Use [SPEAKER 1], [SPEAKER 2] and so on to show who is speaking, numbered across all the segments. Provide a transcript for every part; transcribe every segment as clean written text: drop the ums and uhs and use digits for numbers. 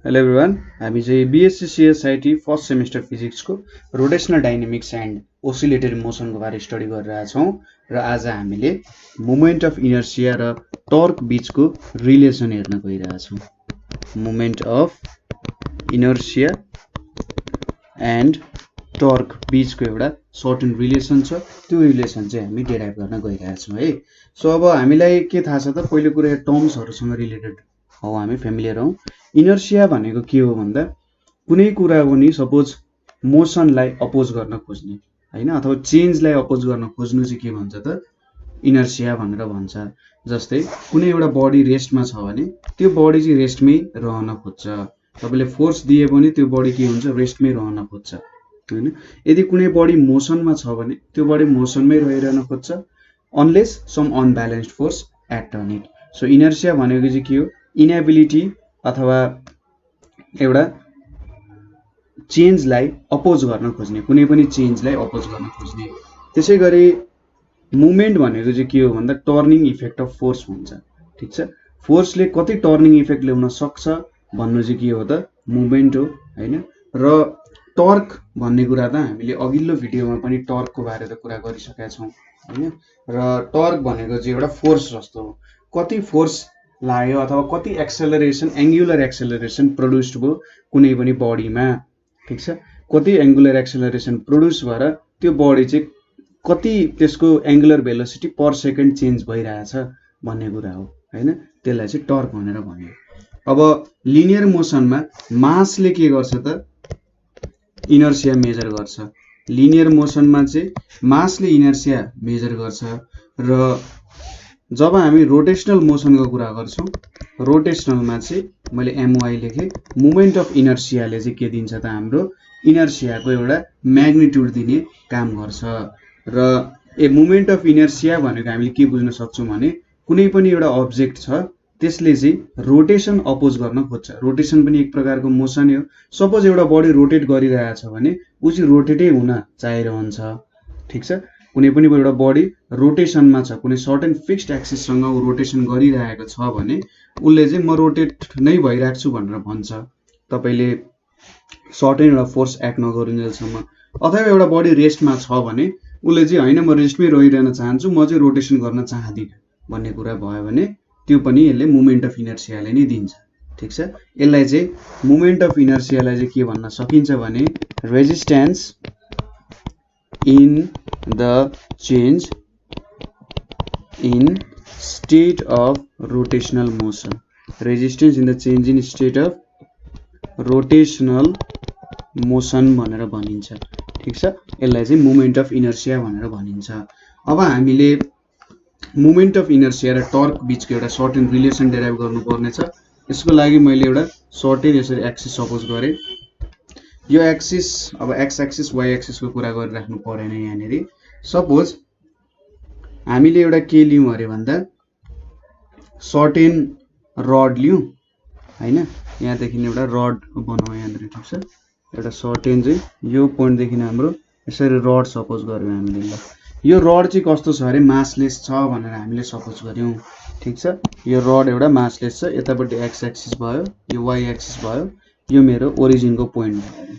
[SPEAKER 1] Hello everyone, हामी चाहिँ BSc CSIT first semester फिजिक्सको रोटेसनल डाइनामिक्स एन्ड ओसिलेटरी मोसनको बारे स्टडी गरिरहेका छौँ र आज हामीले मोमेन्ट अफ इनर्सिया र टर्क बीचको रिलेसन हेर्न गइरहेका छौँ। Moment of inertia and torque बीचको एउटा सर्टेन रिलेसन छ, त्यो रिलेसन चाहिँ हामी डेराइभ गर्न गइरहेका छौँ है। सो अब हामीलाई के थाहा छ त, पहिलो कुरा टर्म्सहरूसँग रिलेटेड हौ, हामी फ्यामिलियर हौँ। इनर्सिया भनेको के हो भन्दा कुनै कुरा पनि सपोज मोसनलाई अपोज गर्न खोज्ने हैन, अथवा चेन्जलाई अपोज गर्न खोज्नु चाहिँ के भन्छ त, इनर्सिया भनेर भन्छ। जस्तै कुनै एउटा बडी रेस्टमा छ भने त्यो बडी चाहिँ रेस्टमै रहन खोज्छ। तपाईले फोर्स दिए पनि त्यो बडी के हुन्छ, रेस्टमै रहन खोज्छ हैन। यदि कुनै बडी मोसनमा छ भने त्यो बडी मोसनमै रहिरहन खोज्छ unless some unbalanced force act on it. So inertia भनेको चाहिँ के हो, इनएबिलिटी अथवा एउटा चेन्जलाई अपोज गर्न खोज्ने, कुनै पनि चेन्जलाई अपोज गर्न खोज्ने। त्यसै गरी मुभमेन्ट भनेको चाहिँ के हो भन्दा टर्निङ इफेक्ट अफ फोर्स हुन्छ। ठीक छ, फोर्सले कति टर्निङ इफेक्ट ल्याउन सक्छ भन्नु चाहिँ के हो त, मुभमेन्ट हो हैन। र टर्क भन्ने कुरा त हामीले अघिल्लो भिडियोमा पनि टर्कको बारे त कुरा गरिसकेका छौँ हैन। र टर्क भनेको चाहिँ एउटा फोर्स जस्तो हो, कति फोर्स लाग्यो अथवा कति एक्सेलरेसन, एङ्गुलर एक्सेलरेसन प्रोड्युस्ड भयो कुनै पनि बडीमा। ठीक छ, कति एङ्गुलर एक्सेलरेसन प्रोड्युस भएर त्यो बडी चाहिँ कति त्यसको angular velocity per second change भइरहेछ भन्ने कुरा हो हैन। त्यसलाई चाहिँ टर्क भनेर भन्यो। अब लिनियर मोसनमा मासले के गर्छ त, इनर्सिया मेजर गर्छ। लिनियर मोसनमा चाहिँ मासले इनर्सिया मेजर गर्छ। र जब हामी रोटेसनल मोसनको कुरा गर्छौँ, रोटेसनलमा चाहिँ मैले एमवाई लेखेँ, मुभमेन्ट अफ इनर्सियाले चाहिँ के दिन्छ त, हाम्रो इनर्सियाको एउटा म्याग्निट्युड दिने काम गर्छ। र मुभमेन्ट अफ इनर्सिया भनेको हामीले के बुझ्न सक्छौँ भने कुनै पनि एउटा अब्जेक्ट छ त्यसले चाहिँ रोटेसन अपोज गर्न खोज्छ। रोटेसन पनि एक प्रकारको मोसन हो। सपोज एउटा बडी रोटेट गरिरहेछ भने ऊ चाहिँ रोटेटै हुन चाहिरहन्छ। ठीक छ, कुनै पनि एउटा बडी रोटेसनमा छ, कुनै सर्टेन फिक्स्ड एक्सिससँग ऊ रोटेसन गरिरहेको छ भने उसले चाहिँ म रोटेट नै भइरहेको छु भनेर भन्छ। तपाईँले सर्टेन एउटा फोर्स एक्ट नगरुन्जेलसम्म, अथवा एउटा बडी रेस्टमा छ भने उसले चाहिँ होइन म रेस्टमै रहिरहन चाहन्छु, म चाहिँ रोटेसन गर्न चाहदिनँ भन्ने कुरा भयो भने त्यो पनि यसले मुभमेन्ट अफ इनर्सियाले नै दिन्छ। ठीक छ, यसलाई चाहिँ मुभमेन्ट अफ इनर्सियालाई चाहिँ के भन्न सकिन्छ भने resistance in the change in state of rotational motion, resistance in the change in state of rotational motion भनेर भनिन्छ। ठीक छ, यसलाई चाहिँ मोमेन्ट अफ इनर्सिया भनेर भनिन्छ। अब हामीले मोमेन्ट अफ इनर्सिया र टर्क बीचको एउटा सर्टेन रिलेसन डेराइभ गर्नुपर्ने छ। यसको लागि मैले एउटा सर्टेन यसरी एक्सिस सपोज गरेँ। यो एक्सिस, अब एक्स एक्सिस वाइ एक्सिसको कुरा गरिराख्नु परेन यहाँनिर। सपोज हामीले एउटा के लियौँ अरे भन्दा सर्टेन रड लियौँ हैन, यहाँदेखि एउटा रड बनाऊ यहाँनिर। ठीक छ, एउटा सर्टेन चाहिँ यो पोइन्टदेखि हाम्रो यसरी रड सपोज गर्यौँ हामीले। ल यो रड चाहिँ कस्तो छ अरे, मासलेस छ भनेर हामीले सपोज गर्यौँ। ठीक छ, यो रड एउटा मासलेस छ, यतापट्टि एक्स एक्सिस भयो, यो वाइ एक्सिस भयो, यो मेरो ओरिजिनको पोइन्ट भयो।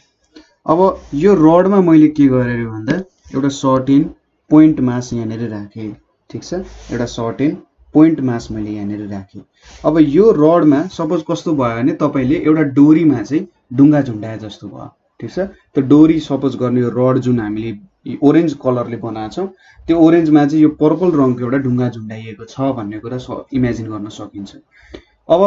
[SPEAKER 1] अब यो रडमा मैले के गरेँ भन्दा एउटा सर्टेन पोइन्ट मास यहाँनिर राखेँ। ठीक छ, एउटा सर्टेन पोइन्ट मास मैले यहाँनिर राखेँ। अब यो रडमा सपोज कस्तो भयो भने तपाईँले एउटा डोरीमा चाहिँ ढुङ्गा झुन्डाए जस्तो भयो। ठीक छ, त्यो डोरी सपोज गर्ने यो रड जुन हामीले ओरेन्ज कलरले बनाएको छौँ, त्यो ओरेन्जमा चाहिँ यो पर्पल रङको एउटा ढुङ्गा झुन्डाइएको छ भन्ने कुरा इमेजिन गर्न सकिन्छ। अब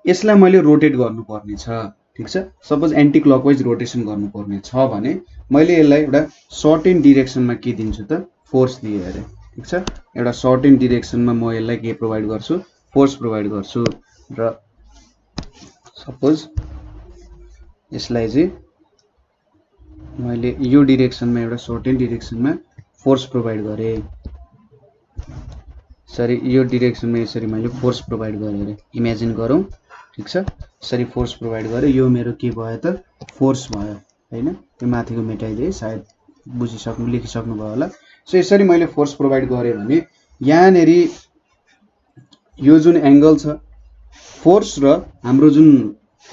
[SPEAKER 1] यसलाई मैले रोटेट गर्नुपर्ने छ। ठीक छ, सपोज एन्टी क्लकवाइज रोटेसन गर्नुपर्ने छ भने मैले यसलाई एउटा सर्टेन डिरेक्सनमा के दिन्छु त, फोर्स दिएँ अरे। ठीक छ, एउटा सर्टेन डिरेक्सनमा म यसलाई के प्रोभाइड गर्छु, फोर्स प्रोभाइड गर्छु। र सपोज यसलाई चाहिँ मैले यो डिरेक्सनमा एउटा सर्टेन डिरेक्सनमा फोर्स प्रोभाइड गरेँ। सरी, यो डिरेक्सनमा यसरी मैले फोर्स प्रोभाइड गरेँ अरे, इमेजिन गरौँ। ठीक छ, यसरी फोर्स प्रोभाइड गरेँ, यो मेरो के भयो त, फोर्स भयो हैन। त्यो माथिको मेटाइदिए, सायद बुझिसक्नु लेखिसक्नु भयो होला। सो यसरी मैले फोर्स प्रोभाइड गरेँ भने यहाँनिर यो जुन एंगल छ, फोर्स र हाम्रो जुन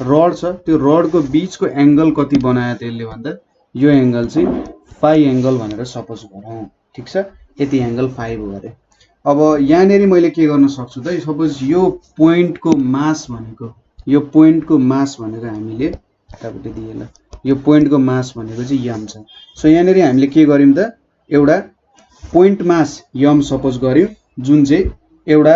[SPEAKER 1] रड छ त्यो रडको बीचको एंगल कति बनायो त्यसले भन्दा यो एंगल चाहिँ फाइ एंगल भनेर सपोज गरौँ ठीक छ यति एंगल 5 गरे अब यहाँनेरि मैले के गर्न सक्छु त सपोज यो पोइन्टको मास भनेको हामीले यतापट्टि दिएला यो पोइन्टको मास भनेको चाहिँ यम छ सो यहाँनेरि हामीले के गर्यौं त एउटा पोइन्ट मास यम सपोज गर्यौं जुन चाहिँ एउटा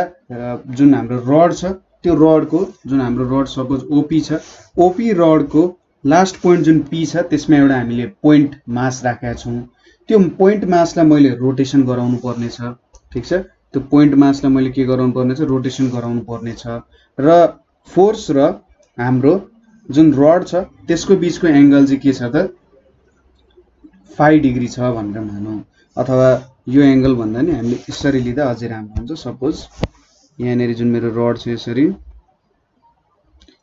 [SPEAKER 1] जुन हाम्रो रड छ त्यो रडको जुन हाम्रो रड सपोज ओपी छ ओपी रडको लास्ट पोइन्ट जुन पी छ त्यसमा एउटा हामीले पोइन्ट मास राखेका छौं त्यो पोइन्ट मासलाई मैले रोटेसन गराउनु पर्ने छ ठीक छ त्यो पोइन्ट मासलाई मैले के गराउनु पर्ने छ रोटेसन गराउनु पर्ने छ र फोर्स र हाम्रो जुन रड छ त्यसको बीचको एंगल चाहिँ के छ त 5 डिग्री छ भनेर मानौं अथवा यो एंगल भन्दा नि हामीले यसरी लिँदा अझै राम्रो हुन्छ सपोज यहाँनेरि जुन मेरो रड छ यसरी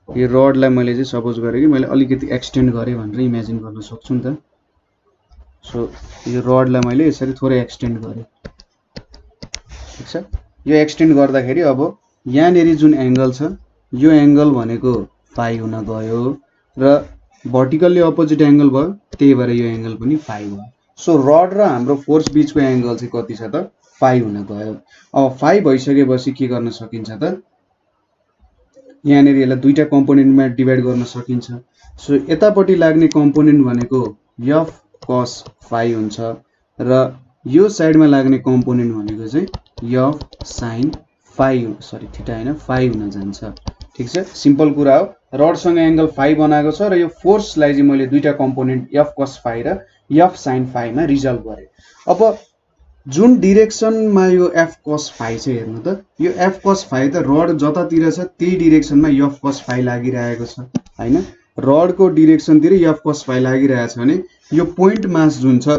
[SPEAKER 1] यो रडलाई मैले चाहिँ सपोज गरे कि मैले अलिकति एक्सटेन्ड गरे भनेर इमेजिन गर्न सक्छु नि त सो यो रडलाई मैले यसरी थोरै एक्सटेन्ड गरे ठीक छ यो एक्सटेन्ड गर्दाखेरि अब यहाँनेरि जुन एंगल छ यो एंगल भनेको 5 हुन गयो र भर्टिकल्ली अपोजिट एंगल भयो त्यही भएर यो एंगल पनि 5 भयो सो रड र हाम्रो फोर्स बीचको एंगल चाहिँ कति छ त 5 हुन गयो अब 5 भइसकेपछि के गर्न सकिन्छ त यहाँनेरि यसलाई दुईटा कम्पोनेन्टमा डिवाइड गर्न सकिन्छ सो यतापट्टि लाग्ने कम्पोनेन्ट भनेको f cos phi हुन्छ र यो साइडमा लाग्ने कम्पोनेन्ट भनेको चाहिँ f sin phi sorry theta हैन phi हुन जान्छ ठीक छ सिम्पल कुरा हो रड सँग एंगल 5 बनाएको छ र यो फोर्सलाई चाहिँ मैले दुईटा कम्पोनेन्ट f cos phi र f sin phi मा रिजल्भ गरे अब जुन डाइरेक्सनमा यो f cos phi छ हेर्नु त यो f cos phi त रड जतातिर छ त्यही डाइरेक्सनमा f cos phi लागिरहेको छ हैन रडको डाइरेक्सनतिर f cos phi लागिरहेको छ भने यो पोइन्ट मास जुन छ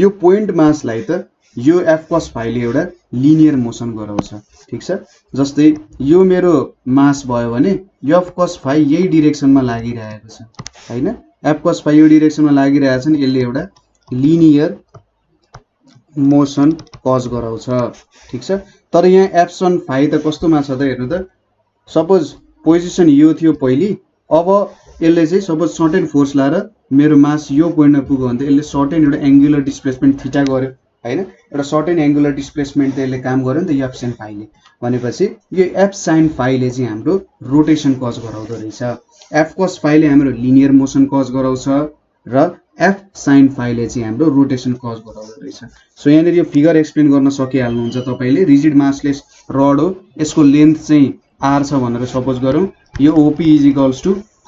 [SPEAKER 1] यो पोइन्ट मासलाई त यो f cos phi ले एउटा लिनियर मोसन गराउँछ ठीक छ जस्तै यो मेरो मास भयो भने f cos phi यही डाइरेक्सनमा लागिरहेको छ हैन f cos phi यो डाइरेक्सनमा लागिरहेछ नि यसले एउटा लिनियर मोसन कज गराउँछ ठीक छ तर यहाँ एप्सन phi त कस्तोमा छ त हेर्नु त सपोज पोजिसन यो थियो पहिली अब यसले चाहिँ सपोज सर्टेन फोर्स लाएर मेरो मास यो पोइन्टमा पुग्यो भने त यसले सर्टेन एउटा एंगुलर डिस्प्लेसमेन्ट थीटा गर्यो हैन एउटा सर्टेन एंगुलर डिस्प्लेसमेन्ट त यसले काम गर्यो नि त f sin phi ले भनेपछि यो f sin phi ले चाहिँ हाम्रो रोटेसन कज गराउँदो रहेछ f cos phi ले हाम्रो लिनियर मोसन कज गराउँछ र f sin phi ले चाहिँ हाम्रो रोटेसन कज गराउँदो रहेछ सो यहाँनेरि यो फिगर एक्सप्लेन गर्न सकिहाल्नुहुन्छ तपाईले रिजिड मासलेस रड हो यसको लेन्थ चाहिँ r छ भनेर सपोज गरौँ यो OP =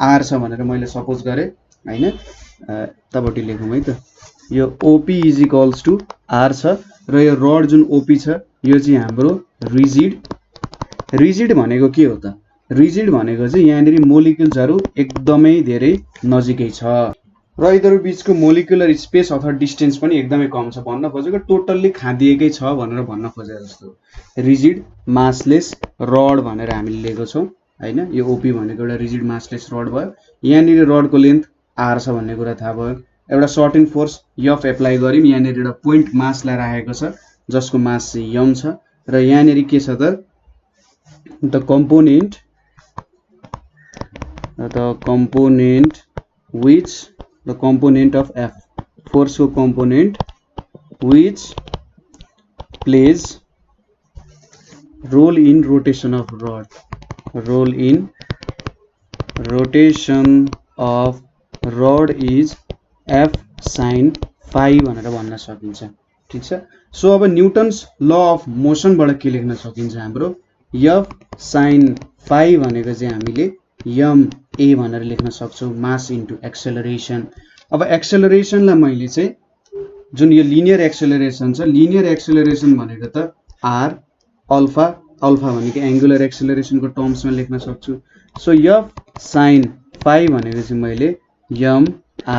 [SPEAKER 1] r छ भनेर मैले सपोज गरे हैन तबटी लेखौँ है त यो OP = r छ र यो रड जुन OP छ यो चाहिँ हाम्रो रिजिड भनेको के हो त रिजिड भनेको चाहिँ यहाँनेरि मोलिक्युल्सहरु एकदमै धेरै नजिकै छ र यिनीहरु बीचको मोलिकुलर स्पेस अथवा डिस्टेन्स पनि एकदमै कम छ भन्न खोजेको टोटल्ली खादिएकै छ भनेर भन्न खोजे जस्तो रिजिड मासलेस रड भनेर हामीले लिएको छौं हैन यो OP भनेको एउटा रिजिड मासलेस रड भयो यहाँनेरि रडको लेन्थ r छ भन्ने कुरा थाहा भयो एउटा सर्टेन फोर्स f एप्लाई गर्यौं यहाँनेरि एउटा पोइन्ट मासलाई राखेको छ जसको मास चाहिँ m छ र यहाँनेरि के छ त the component of F force को component which plays role in rotation of rod is F sin phi भनेर भन्न सकिन्छ ठीक छ सो अब न्यूटन्स ल अफ मोसन बाट के लेख्न सकिन्छ हाम्रो F sin phi भनेको चाहिँ हामीले ma भनेर लेख्न सक्छौं मास इन्टु एक्सेलरेसन अब एक्सेलरेसनलाई मैले चाहिँ जुन यो लिनियर एक्सेलरेसन छ लिनियर एक्सेलरेसन भनेको त r अल्फा भनेको एंगुलर एक्सेलरेसनको टर्म्समा लेख्न सक्छु सो f sin phi भनेको चाहिँ मैले m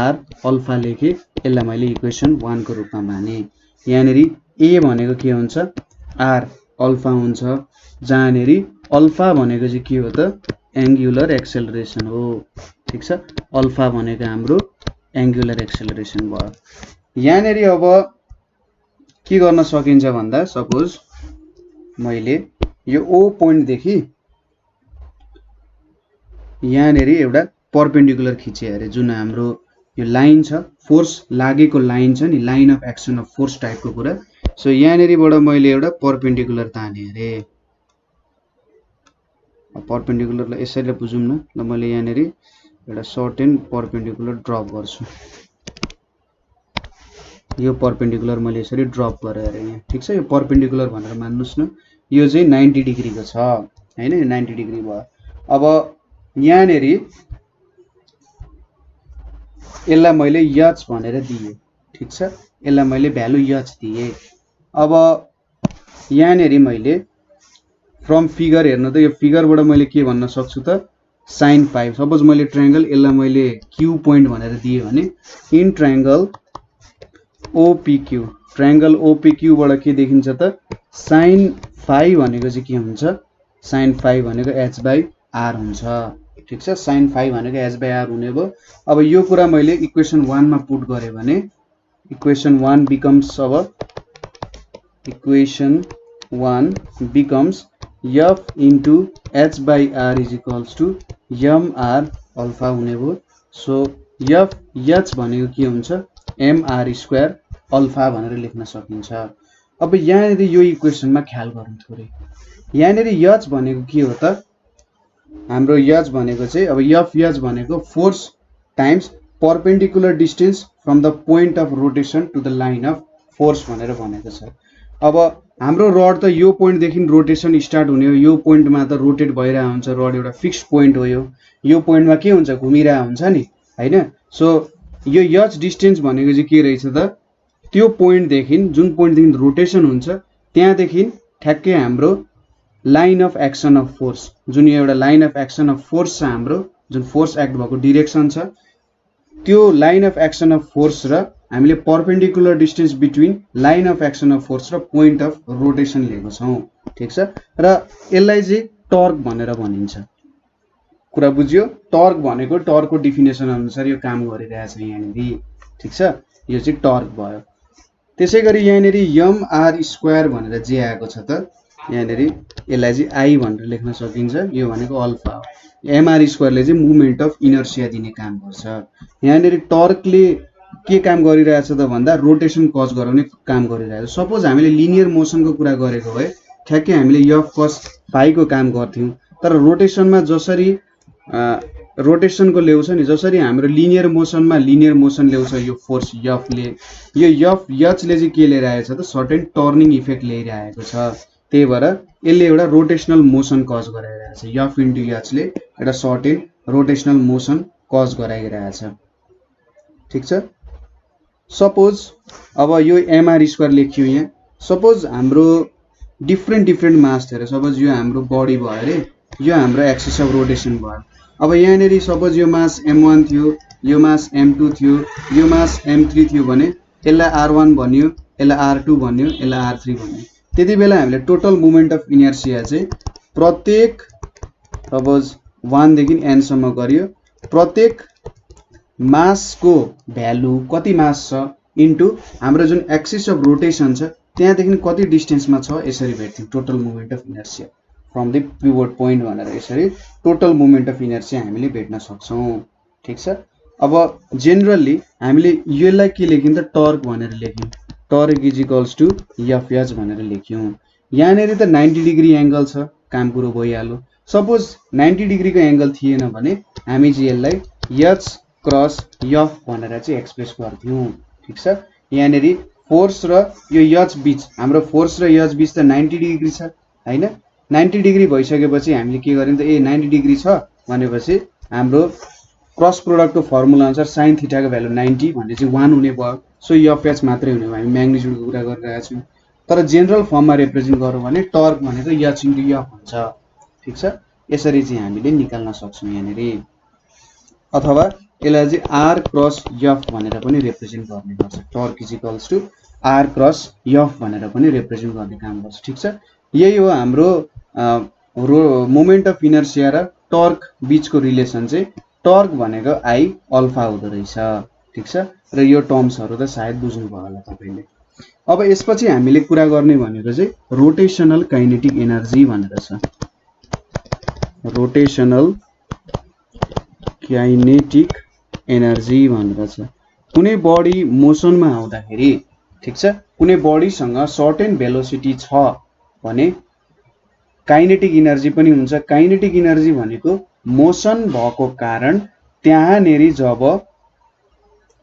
[SPEAKER 1] r अल्फा लेखे यसलाई मैले इक्वेसन 1 को रूपमा माने यहाँनेरि a भनेको के हुन्छ r अल्फा हुन्छ जहाँनेरि अल्फा भनेको चाहिँ के हो त एंगुलर एक्सेलरेसन हो ठीक छ अल्फा भनेको हाम्रो एंगुलर एक्सेलरेसन भयो यहाँनेरि अब के गर्न सकिन्छ भन्दा सपोज मैले यो O पोइन्ट देखि यहाँनेरि एउटा परपेन्डिकुलर खिचे अरे जुन हाम्रो यो लाइन छ फोर्स लागेको लाइन छ नि line of action of force टाइपको कुरा सो यहाँनेरिबाट मैले एउटा परपेन्डिकुलर ताने अरे परपेन्डिकुलरलाई यसरी बुझौँ न ल मैले यहाँनेरि एउटा सर्ट एन्ड परपेन्डिकुलर ड्रप गर्छु यो परपेन्डिकुलर मैले यसरी ड्रप गरे अरे यहाँ ठीक छ यो परपेन्डिकुलर भनेर मान्नुस् न यो चाहिँ 90 डिग्रीको छ हैन यो 90 डिग्री भयो अब यहाँनेरि यसलाई मैले h भनेर दिए ठीक छ यसलाई मैले भ्यालु h दिए अब यहाँनेरि मैले फ्रम फिगर हेर्नु त यो फिगरबाट मैले के भन्न सक्छु त sin 5 सपोज मैले ट्रायंगल यसलाई मैले q पोइन्ट भनेर दिए भने in triangle OPQ triangle OPQ बाट के देखिन्छ त sin 5 भनेको चाहिँ के हुन्छ sin 5 भनेको h/r हुन्छ ठीक छ sin 5 भनेको h/r हुने भयो अब यो कुरा मैले इक्वेसन 1 मा पुट गरे भने इक्वेसन 1 बिकम्स अब equation 1 becomes f into h/r is equals to mr alpha हुने भयो सो f h भनेको के हुन्छ mr स्क्वायर अल्फा भनेर लेख्न सकिन्छ अब यहाँनेरि यो इक्वेसनमा ख्याल गर्नु थोरै यहाँनेरि h भनेको के हो त हाम्रो h भनेको चाहिँ अब f h भनेको force times perpendicular distance from the point of rotation to the line of force भनेर भनेको छ अब हाम्रो रड त यो पोइन्ट देखि रोटेसन स्टार्ट हुने हो यो पोइन्टमा त रोटेट भइरहेको हुन्छ रड एउटा फिक्स्ड पोइन्ट हो यो पोइन्टमा के हुन्छ घुमिरहेको हुन्छ नि हैन सो यो h डिस्टेन्स भनेको चाहिँ के रहेछ त त्यो पोइन्ट देखि जुन पोइन्ट देखि रोटेसन हुन्छ त्यहाँदेखि ठ्याक्कै हाम्रो line of action of force जुन एउटा line of action of force छ हाम्रो जुन फोर्स एक्ट भएको डाइरेक्सन छ त्यो line of action of force र हामीले perpendicular distance between line of action of force र पोइन्ट अफ रोटेसन लिएको छौं ठीक छ र यसलाई चाहिँ टर्क भनेर भनिन्छ कुरा बुझ्यो टर्क भनेको टर्कको डेफिनेसन अनुसार यो काम गरिरहेछ यहाँनेरि ठीक छ यो चाहिँ टर्क भयो त्यसैगरी यहाँनेरि mr स्क्वायर भनेर जे आएको छ त यहाँनेरि यसलाई चाहिँ i भनेर लेख्न सकिन्छ यो भनेको अल्फा हो mr स्क्वायरले चाहिँ मुभमेन्ट अफ इनर्सिया दिने काम गर्छ यहाँनेरि टर्कले के काम गरिरहेछ त भन्दा रोटेसन कज गराउने काम गरिरहेछ सपोज हामीले लिनियर मोसनको कुरा गरेको भए ठ्याक्कै हामीले f cos phi को काम गर्थ्यौं तर रोटेसनमा जसरी रोटेसनको ल्याउँछ नि जसरी हाम्रो लिनियर मोसन ल्याउँछ यो फोर्स f ले यो f h ले चाहिँ के लिएर आएको छ त सर्टेन टर्निङ इफेक्ट ल्याएर आएको छ त्यही भएर यसले एउटा रोटेशनल मोसन कज गराइरहेछ f into h ले एउटा सर्टेन रोटेशनल मोसन कज गराइरहेछ ठीक छ सपोज अब यो mr स्क्वायर लेख्यो यहाँ सपोज हाम्रो डिफरेन्ट मास थियो सपोज यो हाम्रो बडी भयो रे यो हाम्रो एक्सिस अफ रोटेसन भयो अब यहाँनेरि सपोज यो मास m1 थियो यो मास m2 थियो यो मास m3 थियो भने यसलाई r1 भन्यो यसलाई r2 भन्यो यसलाई r3 भन्यो त्यति बेला हामीले टोटल मोमेन्ट अफ इनर्सिया चाहिँ प्रत्येक सपोज 1 देखि n सम्म गरियो प्रत्येक मास को भ्यालु कति मास छ इन्टु हाम्रो जुन एक्सिस अफ रोटेसन छ त्यहाँदेखि कति डिस्टेन्समा छ यसरी भेट्थ्यौं total moment of inertia from the pivot point भनेर यसरी टोटल मोमेन्ट अफ इनर्सिया हामीले भेट्न सक्छौं ठीक छ अब जेनरली हामीले यसलाई के लेख्यौं त टर्क भनेर लेख्यौं torque is equals to f h भनेर लेख्यौं यहाँनेरि त 90 डिग्री एंगल छ काम पुरो भइहाल्यो सपोज 90 डिग्रीको एंगल थिएन भने हामी चाहिँ यसलाई h क्रस f भनेर चाहिँ एक्सप्रेस गर्थ्यौं ठीक छ यहाँनेरि फोर्स र यो h बीच हाम्रो फोर्स र h बीच त 90 डिग्री छ हैन 90 डिग्री भइसकेपछि हामीले के गर्यौं त 90 डिग्री छ भनेपछि हाम्रो क्रस प्रोडक्टको फर्मुला अनुसार sin थीटा को भ्यालु 90 भन्ने चाहिँ 1 हुने भयो सो f h मात्रै हुने भयो हामी म्याग्निट्युडको कुरा गरिरहेका छौं तर जेनरल फर्ममा रिप्रेजेन्ट गरौँ भने टर्क भनेको h into f हुन्छ ठीक छ यसरी चाहिँ हामीले निकाल्न सक्छौं यहाँनेरि अथवा यसलाई चाहिँ r क्रस f भनेर पनि रिप्रेजेन्ट गर्ने गर्छ torque is equals to r cross f भनेर पनि रिप्रेजेन्ट गर्ने काम गर्छ ठीक छ यही हो हाम्रो मोमेन्ट अफ इनर्सिया र टर्क बीचको रिलेसन चाहिँ टर्क भनेको i अल्फा हुँदो रहेछ ठीक छ र यो टर्म्सहरु त सायद बुझ्नु भयो होला तपाईले अब यसपछि हामीले कुरा गर्ने भनेको चाहिँ रोटेशनल काइनेटिक एनर्जी भनेर छ रोटेशनल काइनेटिक एनर्जी भनेर छ। कुनै बडी मोसनमा आउँदाखेरि ठीक छ, कुनै बडीसँग सर्टेन भेलोसिटी छ भने काइनेटिक इनर्जी पनि हुन्छ। काइनेटिक इनर्जी भनेको मोसन भएको कारण त्यहाँनेरि जब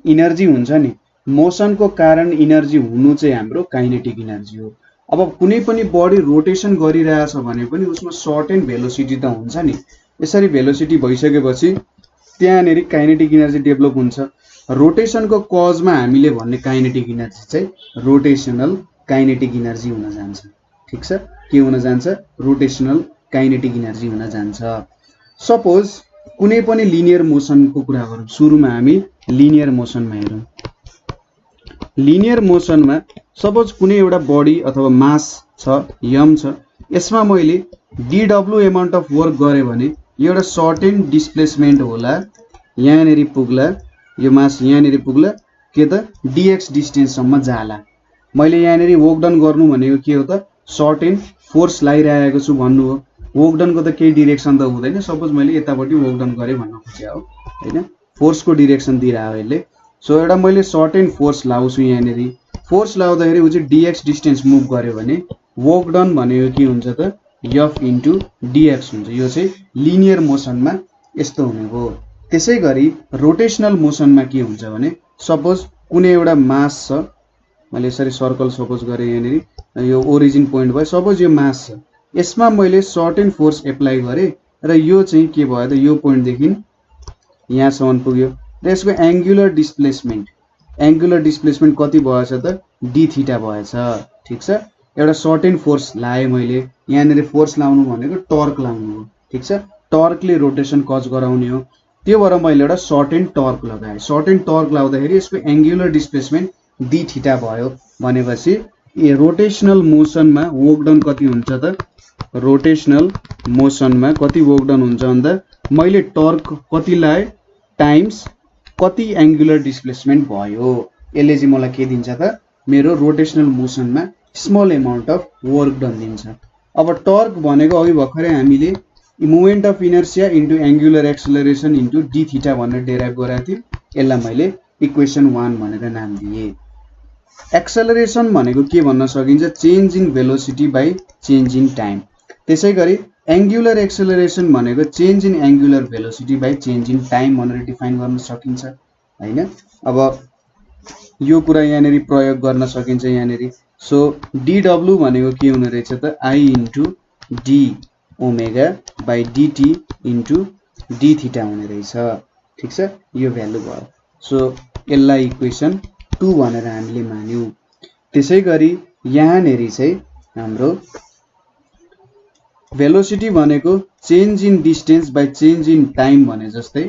[SPEAKER 1] इनर्जी हुन्छ नि, मोसनको कारण इनर्जी हुनु चाहिँ हाम्रो काइनेटिक इनर्जी हो। अब कुनै पनि बडी रोटेसन गरिरहेछ भने पनि उसमा सर्टेन भेलोसिटी त हुन्छ नि। यसरी भेलोसिटी भइसकेपछि त्यहाँनेरि काइनेटिक इनर्जी डेभलप हुन्छ। रोटेसनको कजमा हामीले भन्ने काइनेटिक इनर्जी चाहिँ रोटेसनल काइनेटिक इनर्जी हुन जान्छ। ठीक छ, के हुन जान्छ? रोटेसनल काइनेटिक इनर्जी हुन जान्छ। सपोज कुनै पनि लिनियर मोसनको कुरा गरौँ। सुरुमा हामी लिनियर मोसनमा हेरौँ। लिनियर मोसनमा सपोज कुनै एउटा बडी अथवा मास छ, यम छ, यसमा मैले dw एमाउन्ट अफ वर्क गरेँ भने एउटा सर्टेन डिस्प्लेसमेन्ट होला, यहाँनेरि पुग्ला, यो मास यहाँनेरि पुग्ला, के त dx डिस्टेन्ससम्म जाला। मैले यहाँनेरि वर्क डन गर्नु भनेको के हो त? सर्टेन फोर्स लगाइरहेको छु भन्नु हो। वर्क डनको त केही डिरेक्सन त हुँदैन। सपोज मैले यतापट्टि वर्क डन गरेँ भन्न खोजे हो हैन, फोर्सको डिरेक्सन दिइरहेको यसले। सो एउटा मैले सर्टेन फोर्स लाउँछु यहाँनेरि। फोर्स लाउँदाखेरि उ चाहिँ dx डिस्टेन्स मुभ गर्यो भने वर्क डन भनेको के हुन्छ त? f इन्टु dx हुन्छ। यो चाहिँ लिनियर मोसनमा यस्तो हुने हो। त्यसै गरी रोटेसनल मोसनमा के हुन्छ भने सपोज कुनै एउटा मास छ, मैले यसरी सर्कल सपोज गरेँ, यहाँनेरि यो ओरिजिन पोइन्ट भयो। सपोज यो मास छ, यसमा मैले सर्टेन फोर्स एप्लाई गरेँ र यो चाहिँ के भयो त? यो पोइन्टदेखि यहाँसम्म पुग्यो र यसको एङ्गुलर डिस्प्लेसमेन्ट कति भएछ त? d थीटा भएछ। ठीक छ, एउटा सर्टेन फोर्स लाएँ मैले। यहाँनेरि फोर्स लाउनु भनेको टर्क लाउनु हो। ठीक छ, टर्कले रोटेसन कज गराउने हो। त्यो भएर मैले एउटा सर्टेन टर्क लगाएँ। सर्टेन टर्क लाउँदाखेरि यसको एङ्गुलर डिस्प्लेसमेन्ट d थीटा भयो भनेपछि रोटेसनल मोसनमा वर्क डन कति हुन्छ त? रोटेसनल मोसनमा कति वर्क डन हुन्छ भन्दा मैले टर्क कति लाएँ टाइम्स कति एङ्गुलर डिस्प्लेसमेन्ट भयो। यसले चाहिँ मलाई के दिन्छ त? मेरो रोटेसनल मोसनमा small amount of work done दिन्छ। अब टर्क भनेको अघि भर्खरै हामीले moment of inertia into angular acceleration into d theta भनेर डेराइभ गराएको थिएँ। यसलाई मैले इक्वेसन 1 भनेर नाम दिएँ। एक्सेलरेसन भनेको के भन्न सकिन्छ? Change in velocity by change in time. त्यसै गरी एङ्गुलर एक्सेलरेसन भनेको change in angular velocity by change in time भनेर डिफाइन गर्न सकिन्छ हैन। अब यो कुरा यहाँनेरि प्रयोग गर्न सकिन्छ यहाँनेरि। सो dw भनेको के हुने रहेछ त? I into d omega by dt into d theta हुने रहेछ। ठीक छ, यो भ्यालु भयो। सो यसलाई इक्वेसन 2 भनेर हामीले मान्यौँ। त्यसै गरी यहाँनेरि चाहिँ हाम्रो भेलोसिटी भनेको change in distance by change in time भने जस्तै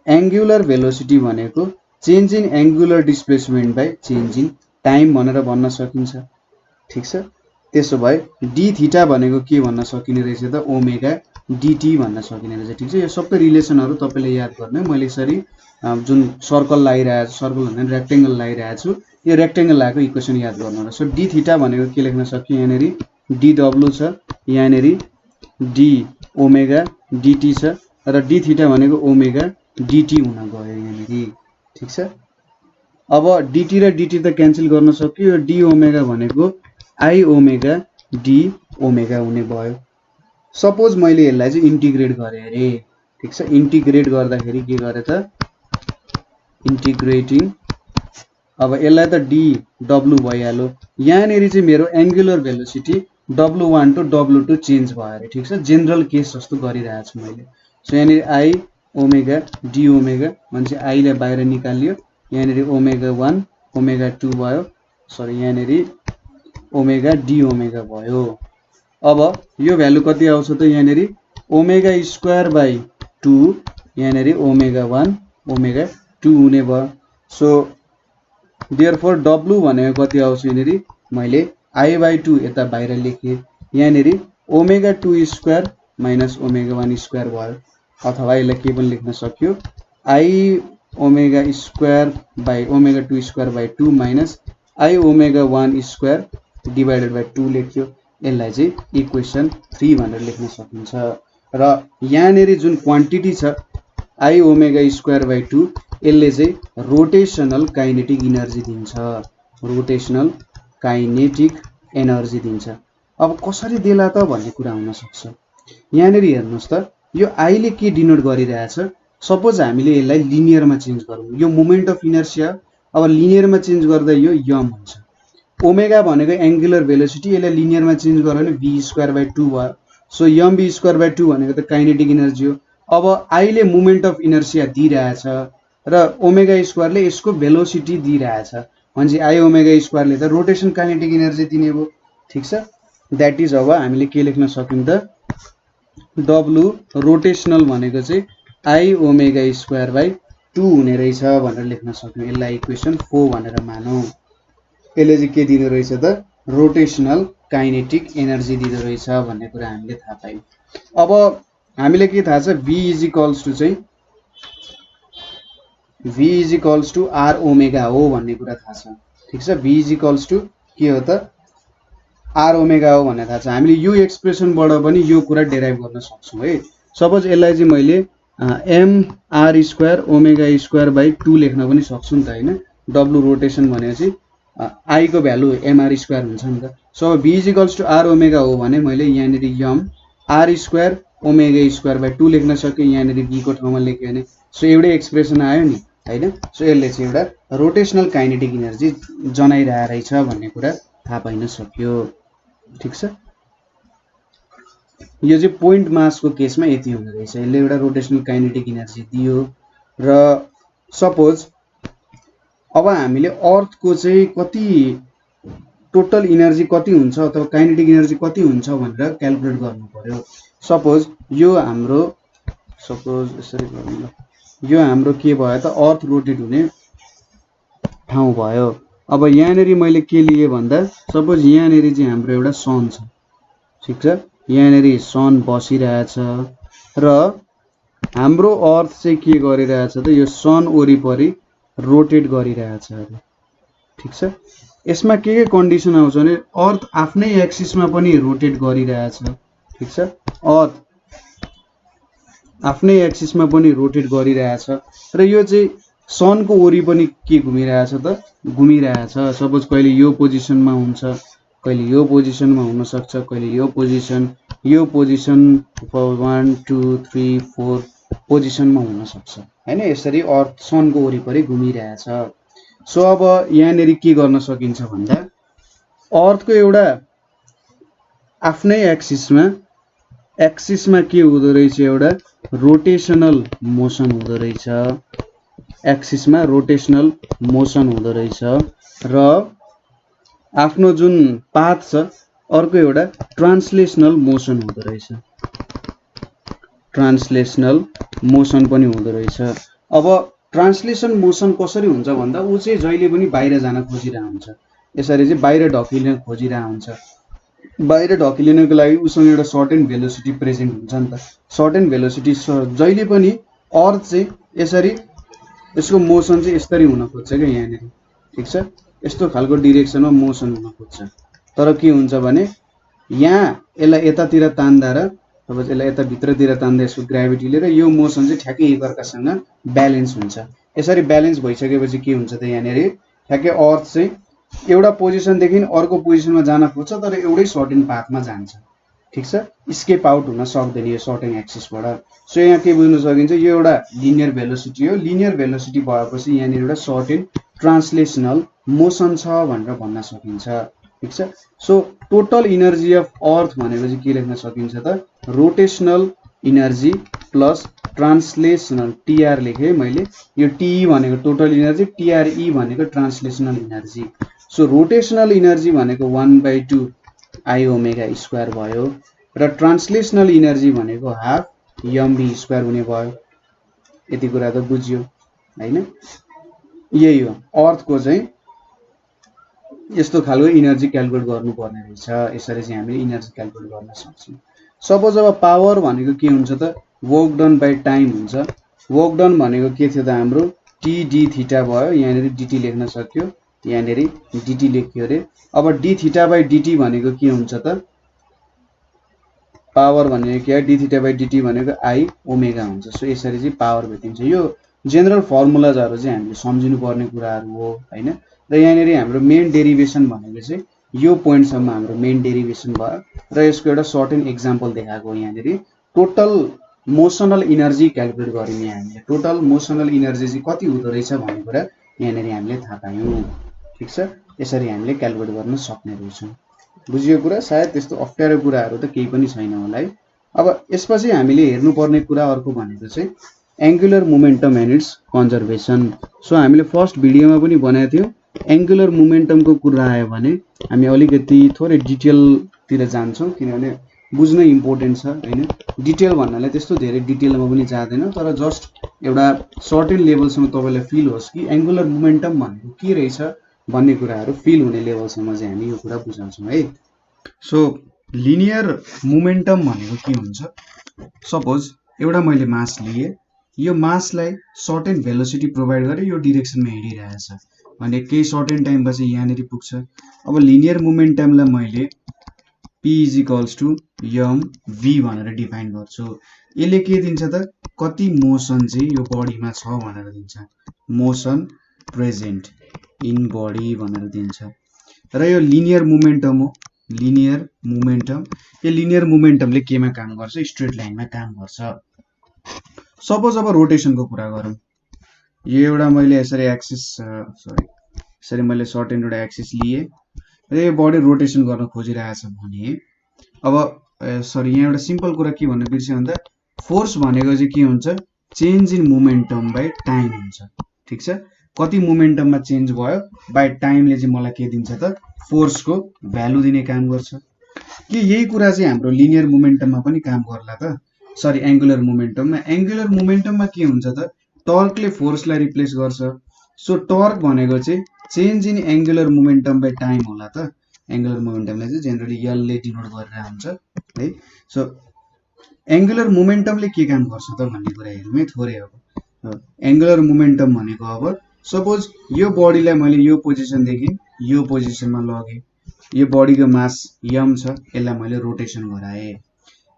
[SPEAKER 1] एङ्गुलर भेलोसिटी भनेको change in angular displacement by change in time भनेर भन्न सकिन्छ। ठीक छ, त्यसो भए d थीटा भनेको के भन्न सकिने रहेछ त? ओमेगा dt भन्न सकिने रहेछ। ठीक छ, यो सबै रिलेसनहरू तपाईँले याद गर्ने। मैले यसरी जुन सर्कल लगाइरहेको छु, सर्कल भन्दा रेक्टेङ्गल लगाइरहेको छु, यो रेक्टेङ्गल लगाएको इक्वेसन याद गर्नु होला। सो d थीटा भनेको के लेख्न सक्यो? यहाँनेरि dw छ, यहाँनेरि d ओमेगा dt छ र d थीटा भनेको ओमेगा dt हुन गयो यहाँनेरि। ठीक छ, अब dt र dt त क्यान्सल गर्न सक्यो। यो d ओमेगा भनेको I ओमेगा d ओमेगा हुने भयो। सपोज मैले यसलाई चाहिँ इन्टिग्रेट गरेँ अरे। ठीक छ, इन्टिग्रेट गर्दाखेरि के गरे त? इन्टिग्रेटिङ, अब यसलाई त dw भइहाल्यो। यहाँनेरि चाहिँ मेरो angular velocity w1 to w2 change भयो अरे। ठीक छ, जेनरल केस जस्तो गरिरहेको छु मैले। सो यहाँनेरि I ओमेगा d ओमेगा भन्छ, I लाई बाहिर निकालियो, यहाँनेरि ओमेगा 1 ओमेगा 2 भयो, सरी यहाँनेरि ओमेगा d ओमेगा भयो। अब यो भ्यालु कति आउँछ त? यहाँनेरि ओमेगा स्क्वायर बाई 2, यहाँनेरि ओमेगा 1 ओमेगा 2 हुने भयो। सो देयरफोर w भनेको कति आउँछ? यहाँनेरि मैले I/2 यता बाहिर लेखेँ, यहाँनेरि omega 2 square minus omega 1 square भयो। अथवा यसलाई के पनि लेख्न सक्यो? I omega square by omega 2 square by 2 minus I omega 1 square divided by 2 लेख्यो। यसलाई चाहिँ इक्वेसन 3 भनेर लेख्न सकिन्छ। र यहाँनेरि जुन क्वान्टिटी छ आई ओमेगा स्क्वायर बाई 2 यसले चाहिँ रोटेसनल काइनेटिक इनर्जी दिन्छ, रोटेसनल काइनेटिक एनर्जी दिन्छ। अब कसरी देला त भन्ने कुरा हुन सक्छ। यहाँनिर हेर्नुहोस् त यो आईले के डिनोट गरिरहेछ, सपोज हामीले यसलाई लिनियरमा चेन्ज गरौँ, यो मोमेन्ट अफ इनर्सिया अब लिनियरमा चेन्ज गर्दा यो यम हुन्छ। ओमेगा भनेको एंगुलर भेलोसिटी, यसलाई लिनियरमा चेन्ज गर्यो भने v स्क्वायर बाई 2 भयो। सो यम v स्क्वायर बाई 2 भनेको त काइनेटिक इनर्जी हो। अब आईले मोमेन्ट अफ इनर्सिया दिइरहेछ र ओमेगा स्क्वायरले यसको भेलोसिटी दिइरहेछ भनेपछि आई ओमेगा स्क्वायरले त रोटेसन काइनेटिक इनर्जी दिने भयो। ठिक छ, द्याट इज अब हामीले के लेख्न सक्यौं त, डब्लु रोटेसनल भनेको चाहिँ आई ओमेगा स्क्वायर बाई 2 हुने रहेछ भनेर लेख्न सक्यौं। यसलाई इक्वेसन 4 भनेर मानौं। यसले चाहिँ के दिँदो रहेछ त, रोटेसनल काइनेटिक एनर्जी दिँदो रहेछ भन्ने कुरा हामीले थाहा पायौं। अब हामीले के थाहा छ, v is equals to R omega हो भन्ने कुरा थाहा छ। ठिक छ, v इज इक्वल्स टु के हो त, आर ओमेगा हो भन्ने थाहा छ। हामीले यो एक्सप्रेसनबाट पनि यो कुरा डेराइभ गर्न सक्छौं है। सपोज यसलाई चाहिँ मैले M R square omega square by 2 लेख्न पनि सक्छु नि त हैन। डब्लु रोटेसन भनेपछि आई को भ्यालु एमआर स्क्वायर हुन्छ नि त। So v is equals to R omega हो भने मैले यहाँनिर M R square omega square by 2 लेख्न सके, यहाँनिर v को ठाउँमा लेख्यो भने सो एउटै एक्सप्रेसन आयो नि हैन। सो यसले चाहिँ एउटा रोटेसनल काइनेटिक इनर्जी जनाइरहेको रहेछ भन्ने कुरा थाहा पाइन सक्यो। ठिक छ, यो चाहिँ पोइन्ट मासको केसमा यति हुने रहेछ। यसले एउटा रोटेसनल काइनेटिक इनर्जी दियो र सपोज अब हामीले अर्थको चाहिँ कति टोटल इनर्जी कति हुन्छ अथवा काइनेटिक इनर्जी कति हुन्छ भनेर क्याल्कुलेट गर्नु पर्यो। सपोज यो हाम्रो यसरी गरौँ ल, यो हाम्रो के भयो त, अर्थ रोटेट हुने ठाउँ भयो। अब यहाँनिर मैले के लिए भन्दा सपोज यहाँनिर चाहिँ हाम्रो एउटा सन छ। ठिक छ, यहाँनिर सन बसिरहेछ र हाम्रो अर्थ चाहिँ के गरिरहेछ त, यो सन वरिपरि रोटेट गरिरहेछ। ठिक छ, यसमा के कन्डिसन आउँछ भने अर्थ आफ्नै एक्सिसमा पनि रोटेट गरिरहेछ। ठिक छ, अर्थ आफ्नै एक्सिसमा पनि रोटेट गरिरहेछ र यो चाहिँ सनको वरिपरि के घुमिरहेछ त, घुमिरहेछ। सपोज कहिले यो पोजिसनमा हुन्छ, कहिले यो पोजिसनमा हुन सक्छ, कहिले यो पोजिसन 1 2 3 4 पोजिसनमा हुन सक्छ हैन। यसरी अर्थ सनको वरिपरि घुमिरहेछ। सो अब यहाँनिर के गर्न सकिन्छ भन्दा अर्थको एउटा आफ्नै एक्सिसमा के हुँदो रहेछ, एउटा रोटेसनल मोसन हुँदो रहेछ। एक्सिसमा रोटेसनल मोसन हुँदो रहेछ र आफ्नो जुन पाथ छ अर्को एउटा ट्रान्सलेसनल मोसन हुँदो रहेछ। ट्रान्सलेसनल मोसन पनि हुँदो रहेछ। अब ट्रान्सलेसन मोसन कसरी हुन्छ भन्दा ऊ चाहिँ जहिले पनि बाहिर जान खोजिरहेको हुन्छ। यसरी चाहिँ बाहिर ढकिलिन खोजिरहेको हुन्छ। बाहिर ढकिलिनको लागि उसँग एउटा सर्टेन भेलोसिटी प्रेजेन्ट हुन्छ नि त। सर्टेन भेलोसिटी जहिले पनि अर्थ चाहिँ यसरी यसको मोसन चाहिँ यसरी हुन खोज्छ क्या यहाँनिर। ठिक छ, यस्तो खालको डिरेक्सनमा मोसन हुन खोज्छ। तर के हुन्छ भने यहाँ यसलाई यतातिर तान्दा र अब यसलाई यता भित्रतिर तान्दा यसको ग्राभिटीले र यो मोसन चाहिँ ठ्याक्कै एकअर्कासँग ब्यालेन्स हुन्छ। यसरी ब्यालेन्स भइसकेपछि के हुन्छ त, यहाँनिर ठ्याक्कै अर्थ चाहिँ एउटा पोजिसनदेखि अर्को पोजिसनमा जान खोज्छ तर एउटै सर्टेन पाथमा जान्छ। ठिक छ, स्केप आउट हुन सक्दैन यो सर्टेन एक्सिसबाट। सो यहाँ के बुझ्न सकिन्छ, यो एउटा लिनियर भेलोसिटी हो। लिनियर भेलोसिटी भएपछि यहाँनिर एउटा सर्टेन ट्रान्सलेसनल मोसन छ भनेर भन्न सकिन्छ। ठिक छ, सो टोटल इनर्जी अफ अर्थ भनेपछि के लेख्न सकिन्छ त, रोटेसनल इनर्जी प्लस ट्रान्सलेसनल, टीआर लेखेँ मैले। यो टी भनेको टोटल इनर्जी, टीआरई भनेको ट्रान्सलेसनल इनर्जी। सो रोटेसनल इनर्जी भनेको 1/2 आई ओमेगा स्क्वायर भयो र ट्रान्सलेसनल इनर्जी भनेको हाफ एमभी स्क्वायर हुने भयो। यति कुरा त बुझ्यो हैन। यही हो अर्थको चाहिँ यस्तो खालको इनर्जी क्याल्कुलेट गर्नुपर्ने रहेछ। यसरी चाहिँ हामीले इनर्जी क्याल्कुलेट गर्न सक्छौँ। सपोज अब पावर भनेको के हुन्छ त, वर्क डन बाई टाइम हुन्छ। वर्क डन भनेको के थियो त हाम्रो टी डी थीटा भयो। यहाँनिर डिटी लेख्न सक्यो, यहाँनिर डिटी लेख्यो अरे। अब डी थीटा बाई डिटी भनेको के हुन्छ त, पावर भनेको के d थीटा बाइ dt भनेको I ओमेगा हुन्छ। सो यसरी चाहिँ पावर भेटिन्छ। यो जेनरल फर्मुलाजहरु चाहिँ हामीले सम्झिनु पर्ने कुराहरु हो हैन। र यहाँनेरि हाम्रो मेन डेरिभेसन भनेको चाहिँ यो पोइन्टसम्म हाम्रो मेन डेरिभेसन भयो र यसको एउटा सर्ट एन्ड एक्जाम्पल देखाएको हो। यहाँनेरि टोटल मोसनल इनर्जी क्याल्कुलेट गरिने हामीले टोटल मोसनल इनर्जी चाहिँ कति हुँदो रहेछ भन्ने कुरा यहाँनेरि हामीले थाहा पायौं। ठीक छ, यसरी हामीले क्याल्कुलेट गर्न सक्ने रहेछौं। बुझियो कुरा? सायद त्यस्तो अप्ठ्यारो कुराहरु त केही पनि छैन होला है। अब यसपछि हामीले हेर्नुपर्ने कुरा अर्को भनेको चाहिँ angular momentum and it's conservation. So हामीले फर्स्ट भिडियोमा पनि भनेको थियौं एंगुलर मोमेन्टमको कुरा आयो भने हामी अलिकति थोरै डिटेलतिर जान्छौं किनभने बुझ्न इम्पोर्टेन्ट छ हैन। डिटेल भन्नाले त्यस्तो धेरै डिटेलमा पनि जादैन तर जस्ट एउटा सर्टेन लेभलसम्म तपाईलाई फिल होस् कि एंगुलर मोमेन्टम भनेको के रहेछ भन्ने कुराहरु फिल हुने लेभलसम्म चाहिँ हामी यो कुरा बुझाउँछौं है। सो लिनियर मोमेन्टम भनेको के हुन्छ? सपोज एउटा मैले मास लिए, यो मासलाई सर्टेन भेलोसिटी प्रोवाइड गरे, यो डाइरेक्सनमा हिँडिरहेछ भने केही सर्टेन टाइम पछि यहाँनेरि पुग्छ। अब लिनियर मोमेन्टमलाई मैले p = mv भनेर डिफाइन गर्छु। यसले के दिन्छ त कति मोसन चाहिँ यो बडीमा छ भनेर दिन्छ। मोसन प्रेजेन्ट इन बडी भनेर दिन्छ। र यो लिनियर मोमेन्टम हो। लिनियर मोमेन्टम, यो लिनियर मोमेन्टमले केमा काम गर्छ? स्ट्रेट लाइनमा काम गर्छ। सपोज अब रोटेसनको कुरा गरौँ, यो एउटा मैले यसरी एक्सिस यसरी मैले सर्टेन एउटा एक्सिस लिए र यो बडी रोटेसन गर्न खोजिरहेछ भने अब सरी यहाँ एउटा सिम्पल कुरा के भन्नु बिर्से भन्दा फोर्स भनेको चाहिँ के हुन्छ? Change in momentum by time हुन्छ। ठीक छ, कति मोमेन्टममा चेन्ज भयो बाइ टाइमले चाहिँ मलाई के दिन्छ त फोर्सको भ्यालु दिने काम गर्छ। के यही कुरा चाहिँ हाम्रो लिनियर मोमेन्टममा पनि काम गर्ला त? सरी एंगुलर मोमेन्टममा। एंगुलर मोमेन्टममा के हुन्छ त टर्कले फोर्सलाई रिप्लेस गर्छ। सो टर्क भनेको चाहिँ change in angular momentum by time होला त। एंगुलर मोमेन्टमलाई चाहिँ जेनरली यल ले डिनोट गरेर हुन्छ है। सो एंगुलर मोमेन्टमले के काम गर्छ त भन्ने कुरा हेरौँ है थोरै। अब एंगुलर मोमेन्टम भनेको अब सपोज यो बडीलाई मैले यो पोजिसनदेखि यो पोजिसनमा लगे, यो बडीको मास m छ, यसलाई मैले रोटेसन गराए।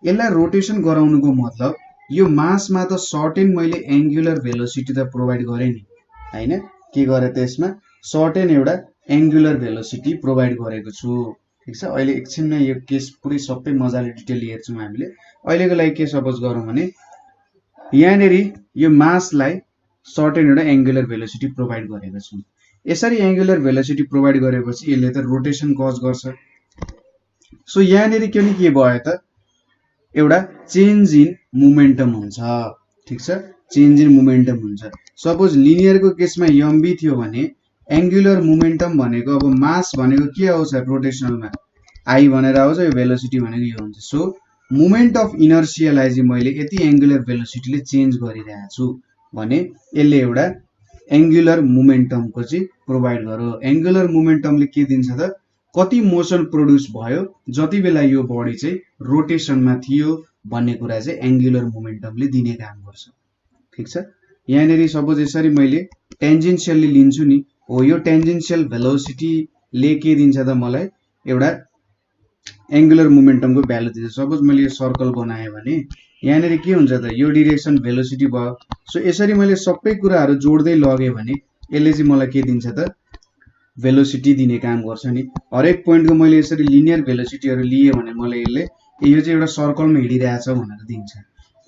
[SPEAKER 1] यसलाई रोटेसन गराउनुको मतलब यो मासमा त सर्टेन मैले एंगुलर भेलोसिटी त प्रोवाइड गरे नि हैन। के गरे त यसमा सर्टेन एउटा एंगुलर भेलोसिटी प्रोवाइड गरेको छु। ठीक छ, अहिले एकछिनमा यो केस पुरै सबै मजाले डिटेल हेर्छौं हामीले। अहिलेको लागि के सपोज गरौँ भने यहाँनेरि यो मासलाई सर्टेन एउटा एंगुलर भेलोसिटी प्रोवाइड गरेको छु। यसरी एंगुलर भेलोसिटी प्रोवाइड गरेपछि यसले त रोटेसन कज गर्छ। सो यहाँनेरि के भयो त एउटा चेन्ज इन मोमेन्टम हुन्छ। ठीक छ, चेन्ज इन मोमेन्टम हुन्छ। सपोज लिनियरको केसमा mv थियो भने एंगुलर मोमेन्टम भनेको अब मास भनेको के आउँछ रोटेसनलमा I भनेर आउँछ, यो भेलोसिटी भनेको यो हुन्छ। सो मोमेन्ट अफ इनर्शियालाई चाहिँ मैले यति एंगुलर भेलोसिटीले चेन्ज गरिरहेको छु भने यसले एउटा एंगुलर मोमेन्टमको चाहिँ प्रोवाइड गर्यो। एंगुलर मोमेन्टमले के दिन्छ त कति मोसन प्रोड्युस भयो जति बेला यो बडी चाहिँ रोटेसनमा थियो भन्ने कुरा चाहिँ एंगुलर मोमेन्टमले दिने काम गर्छ। ठीक छ, यहाँनेरि सपोज यसरी मैले टेन्जेन्शियली लिन्छु नि, हो यो टेन्जेन्शियल भेलोसिटीले के दिन्छ त मलाई एउटा एंगुलर मोमेन्टमको भ्यालु दिन्छ। सपोज मैले यो सर्कल बनाए भने यहाँनेरि के हुन्छ त यो डाइरेक्सन भेलोसिटी भयो। सो यसरी मैले सबै कुराहरु जोड्दै लगे भने यसले चाहिँ मलाई के दिन्छ त भेलोसिटी दिने काम गर्छ नि। हरेक पोइन्टको मैले यसरी लिनियर भेलोसिटीहरु लिए भने मलाई यसले यो चाहिँ एउटा सर्कलमा हिँडिरहेछ भनेर दिन्छ।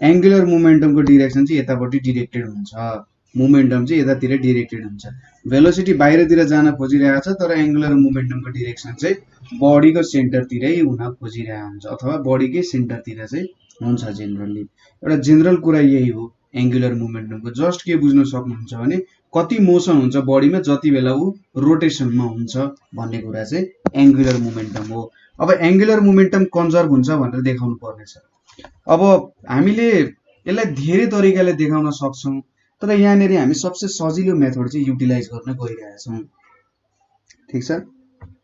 [SPEAKER 1] एंगुलर मोमेन्टमको डाइरेक्सन चाहिँ यतापट्टि डाइरेक्टेड हुन्छ, मोमेन्टम चाहिँ यतातिर डाइरेक्टेड हुन्छ। भेलोसिटी बाहिरतिर जान खोजिरहेछ तर एंगुलर मोमेन्टमको डाइरेक्सन चाहिँ बडीको सेन्टरतिरै हुन खोजिरहेको हुन्छ अथवा बडीकै सेन्टरतिर चाहिँ हुन्छ जेनरली। एउटा जेनरल कुरा यही हो एंगुलर मोमेन्टमको। जस्ट के बुझ्न सक्नुहुन्छ भने कति मोसन हुन्छ बडीमा जति बेला उ रोटेसनमा हुन्छ भन्ने कुरा चाहिँ एंगुलर मोमेन्टम हो। अब एंगुलर मोमेन्टम कन्जर्भ हुन्छ भनेर देखाउनु पर्ने छ। अब हामीले यसलाई धेरै तरिकाले देखाउन सक्छौं तर यहाँनेरि हामी सबसे सजिलो मेथड चाहिँ युटिलाइज गर्न गइरहेछौं। ठीक छ,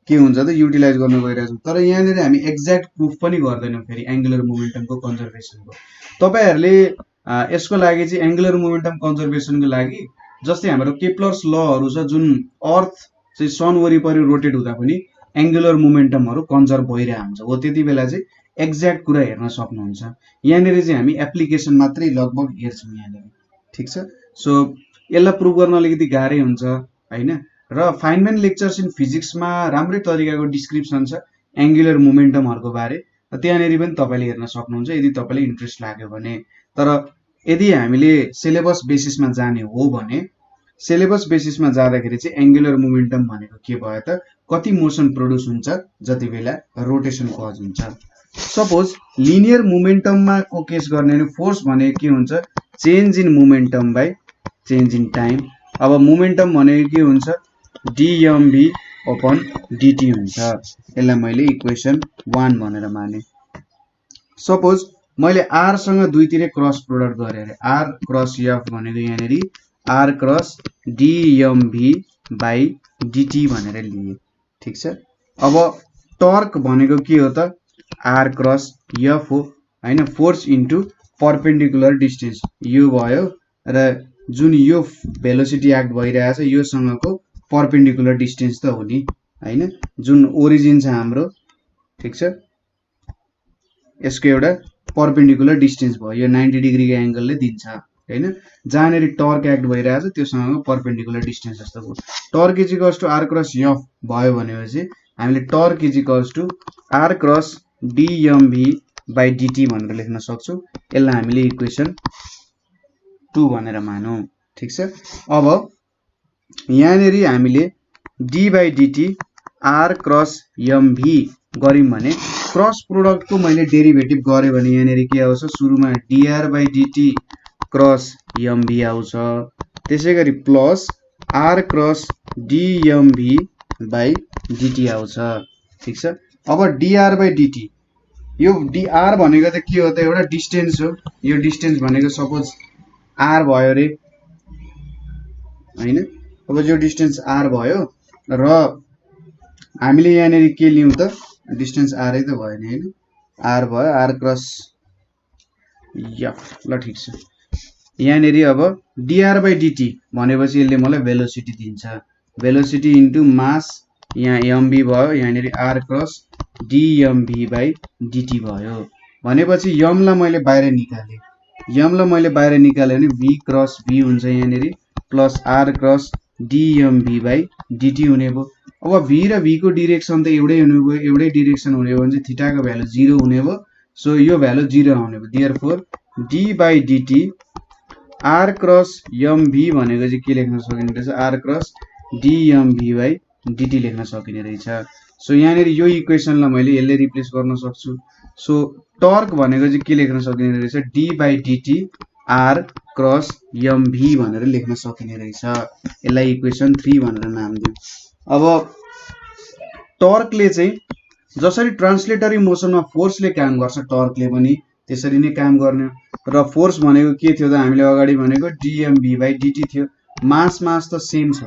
[SPEAKER 1] के हुन्छ त युटिलाइज गर्न गइरहेछौं तर यहाँनेरि हामी एक्ज्याक्ट प्रुफ पनि गर्दैनौं फेरि एंगुलर मोमेन्टमको कन्जर्भेसनको। तपाईहरुले यसको लागि चाहिँ एंगुलर मोमेन्टम कन्जर्भेसनको लागि जस्तै हाम्रो केप्लर्स लहरु छ जुन अर्थ चाहिँ सन वरिपरि रोटेट हुँदा पनि एंगुलर मोमेन्टमहरु कन्जर्भ भइरहेको हुन्छ, हो त्यति बेला चाहिँ एक्ज्याक्ट कुरा हेर्न सक्नुहुन्छ। यहाँनिर चाहिँ हामी एप्लिकेसन मात्रै लगभग हेर्छौँ यहाँनिर, ठिक छ। सो यसलाई प्रुभ गर्न अलिकति गाह्रै हुन्छ हैन। र फाइनमेन लेक्चर्स इन फिजिक्समा राम्रै तरिकाको डिस्क्रिप्सन छ एङ्गुलर मोमेन्टमहरुको बारे, त्यहाँनिर पनि तपाईले हेर्न सक्नुहुन्छ यदि तपाईलाई इन्ट्रेस्ट लाग्यो भने। तर यदि हामीले सिलेबस बेसिसमा जाने हो भने सिलेबस बेसिसमा जाँदाखेरि चाहिँ एङ्गुलर मोमेन्टम भनेको के भयो त, कति मोसन प्रोड्युस हुन्छ जति बेला रोटेसन कज हुन्छ। सपोज लिनियर मोमेन्टममा को केस गर्ने भने फोर्स भनेको के हुन्छ, change in momentum by change in time. अब मोमेन्टम भनेको के हुन्छ, dmv अपन dt हुन्छ। यसलाई मैले इक्वेसन 1 भनेर माने। सपोज मैले r सँग दुईतिरै क्रस प्रोडक्ट गरे अरे, r क्रस f भनेको यहाँनिर r cross dmv by dt भनेर लिए, ठिक छ। अब टर्क भनेको के हो त, r क्रस f हो हैन, फोर्स इन्टु परपेन्डिकुलर डिस्टेन्स यो भयो, र जुन यो भेलोसिटी एक्ट भइरहेछ यो सँगको परपेन्डिकुलर डिस्टेन्स त हो नि हैन, जुन ओरिजिन छ हाम्रो, ठिक छ। यसको एउटा परपेन्डिकुलर डिस्टेन्स भयो, यो 90 डिग्रीको एंगलले दिन्छ हैन। जहाँनेर टर्क एक्ट भइरहेछ त्योसँगको परपेन्डिकुलर डिस्टेन्स जस्तो भयो। Torque is equals to r cross f भयो भनेपछि हामीले torque is equals to r cross dmv by dt भनेर लेख्न सक्छौं। यसलाई हामीले इक्वेसन 2 भनेर मानौं, ठिक छ। अब यहाँनेर हामीले d by dt r cross mv गर्यौं भने क्रस प्रोडक्ट को मैले डेरिभेटिभ गरे भने यहाँनेर के आउँछ, सुरुमा dr by dt cross mv आउँछ, त्यसैगरी plus r cross dmv by dt आउँछ, ठिक छ। अब dr बाइ dt, यो dr भनेको त के हो त, एउटा डिस्टेन्स हो। यो डिस्टेन्स भनेको सपोज r भयो रे हैन। अब यो डिस्टेन्स r भयो र हामीले यहाँनेर के लियौं त, डिस्टेन्स r है त भयो नि हैन, r भयो r क्रस f, ल ठीक छ। यहाँनेर अब dr बाइ dt भनेपछि यसले मलाई भेलोसिटी दिन्छ, भेलोसिटी इन्टु मास, यहाँ mv भयो, यहाँनेर r cross dmv by dt भयो। भनेपछि m लाई मैले बाहिर निकाले, m लाई मैले बाहिर निकाले भने v क्रस v हुन्छ यहाँनेर, plus r cross dmv by dt हुने भयो। अब v र v को डिरेक्सन त एउटै हुने भयो, एउटै डिरेक्सन हुने हो भने चाहिँ थीटा को भ्यालु 0 हुने भयो। सो यो भ्यालु 0 आउने भयो। Therefore d by dt r cross mv भनेको चाहिँ के लेख्न सकिने रहेछ, r cross dmv by dt लेख्न सकिने रहेछ। सो यहाँनेर यो इक्वेसनलाई मैले यसले रिप्लेस गर्न सक्छु। सो टर्क भनेको चाहिँ के लेख्न सकिने रहेछ, d by dt r cross mv भनेर लेख्न सकिने रहेछ। यसलाई इक्वेसन 3 भनेर नाम दिउँ। अब टर्कले चाहिँ जसरी ट्रान्सलेटरी मोसनमा फोर्सले काम गर्छ, टर्कले पनि त्यसरी नै काम गर्ने। र फोर्स भनेको के थियो त, हामीले अगाडि भनेको dmv बाइ dt थियो। मास त सेम छ,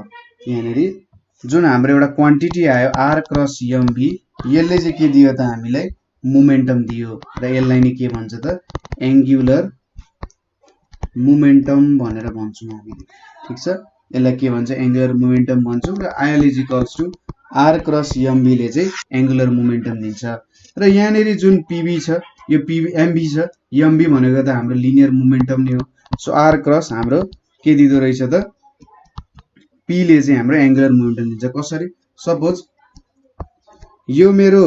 [SPEAKER 1] यहाँनेर जुन हाम्रो एउटा क्वान्टिटी आयो r क्रस mv, यसले चाहिँ के दियो त हामीलाई, मोमेन्टम दियो, र यसलाई नै के भन्छ त, एङ्गुलर मोमेन्टम भनेर भन्छौं हामीले, ठीक छ। यसलाई के भन्छ, एङ्गुलर मोमेन्टम भन्छौं। र IL is equals to r cross mv ले चाहिँ एङ्गुलर मोमेन्टम दिन्छ। र यहाँनेर जुन pv छ, यो pv mv छ, mv भनेको त हाम्रो लिनियर मोमेन्टम नै हो। सो r क्रस हाम्रो के दिदो रहेछ त, p ले चाहिँ हाम्रो एङ्गुलर मोमेन्टम दिन्छ। कसरी, सपोज यो मेरो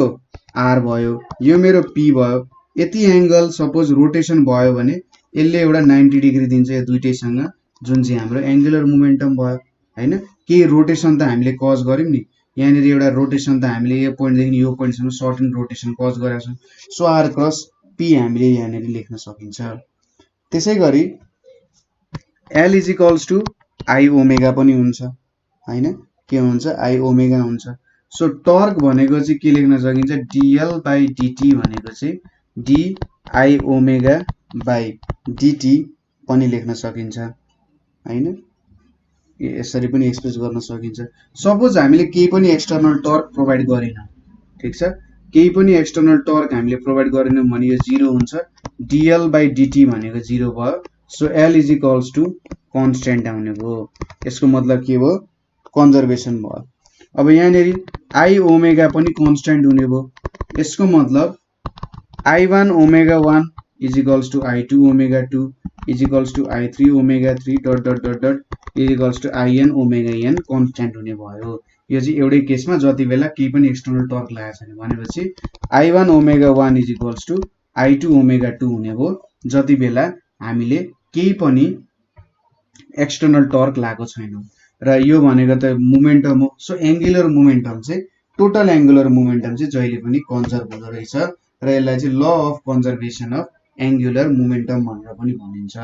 [SPEAKER 1] r भयो, यो मेरो p भयो, यति एंगल सपोज रोटेसन भयो भने यसले एउटा 90 डिग्री दिन्छ यो दुईटैसँग, जुन चाहिँ हाम्रो एङ्गुलर मोमेन्टम भयो हैन। के रोटेसन त हामीले कज गर्यौं नि, यहाँनेर एउटा रोटेसन त हामीले यो पोइन्ट देखि यो पोइन्टसम्म सर्टेन रोटेसन कज गरेका छौं। सो r क्रस p हामीले यहाँनेर लेख्न सकिन्छ। त्यसैगरी l is equals to i omega पनि हुन्छ हैन, के हुन्छ, i ओमेगा हुन्छ। सो टर्क भनेको चाहिँ के लेख्न सकिन्छ, dl बाइ dt भनेको चाहिँ d i omega by dt पनि लेख्न सकिन्छ हैन, यसरी पनि एक्सप्रेस गर्न सकिन्छ। सपोज हामीले केही पनि एक्सटर्नल टर्क प्रोभाइड गरेन, ठीक छ, केही पनि एक्सटर्नल टर्क हामीले प्रोभाइड गरेनौं भने यो 0 हुन्छ, dl बाइ dt भनेको 0 भयो। So l is equals to constant आउने भयो। यसको मतलब के भयो, कन्जर्भेसन भयो। अब यहाँनेर i ओमेगा पनि कन्स्ट्यान्ट हुने भयो। यसको मतलब I1 omega 1 is equals to I2 omega 2 is equals to I3 omega 3 dot dot dot dot is equals to IN omega n constant हुने भयो। यो चाहिँ एउटै केसमा जति बेला केही पनि एक्सटर्नल टर्क लागेको छैन भनेपछि I1 omega 1 is equals to I2 omega 2 हुने भयो जति बेला हामीले केही पनि एक्सटर्नल टर्क लागेको छैन। र यो भनेको त मोमेन्टम हो। सो एंगुलर मोमेन्टम चाहिँ टोटल एंगुलर मोमेन्टम चाहिँ जहिले पनि कन्जर्भ हुँदो रहेछ र यसलाई चाहिँ law of conservation of angular momentum भनेर पनि भनिन्छ।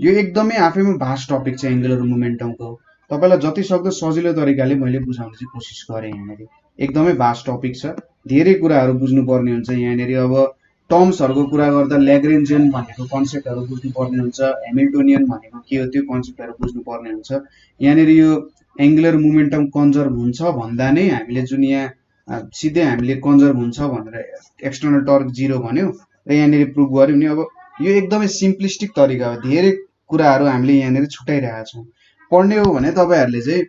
[SPEAKER 1] यो एकदमै आफैमा भास्ट टपिक छ एंगुलर मोमेन्टमको। तपाईलाई जति सक्दो सजिलो तरिकाले मैले बुझाउन चाहिँ कोसिस गरे। यहाँनेरि एकदमै भास्ट टपिक छ, धेरै कुराहरू बुझ्नुपर्ने हुन्छ। यहाँनेरि अब टर्म्सहरुको कुरा गर्दा ल्याग्रेन्जियन भनेको कन्सेप्टहरु बुझ्नुपर्ने हुन्छ, ह्यामिल्टोनियन भनेको के हो त्यो कन्सेप्टहरु बुझ्नुपर्ने हुन्छ। यहाँनेरि यो एंगुलर मोमेन्टम कन्जर्भ हुन्छ भन्दा नै हामीले जुन यहाँ सिधै हामीले कन्जर्भ हुन्छ भनेर एक्सटर्नल टर्क 0 भन्यो र यहाँनेरि प्रुभ गर्यो नि। अब यो एकदमै सिम्पलिस्टिक तरिका हो, धेरै कुराहरू हामीले यहाँनेरि छुटाइरहेका छौं। पढ्ने हो भने तपाईहरुले चाहिँ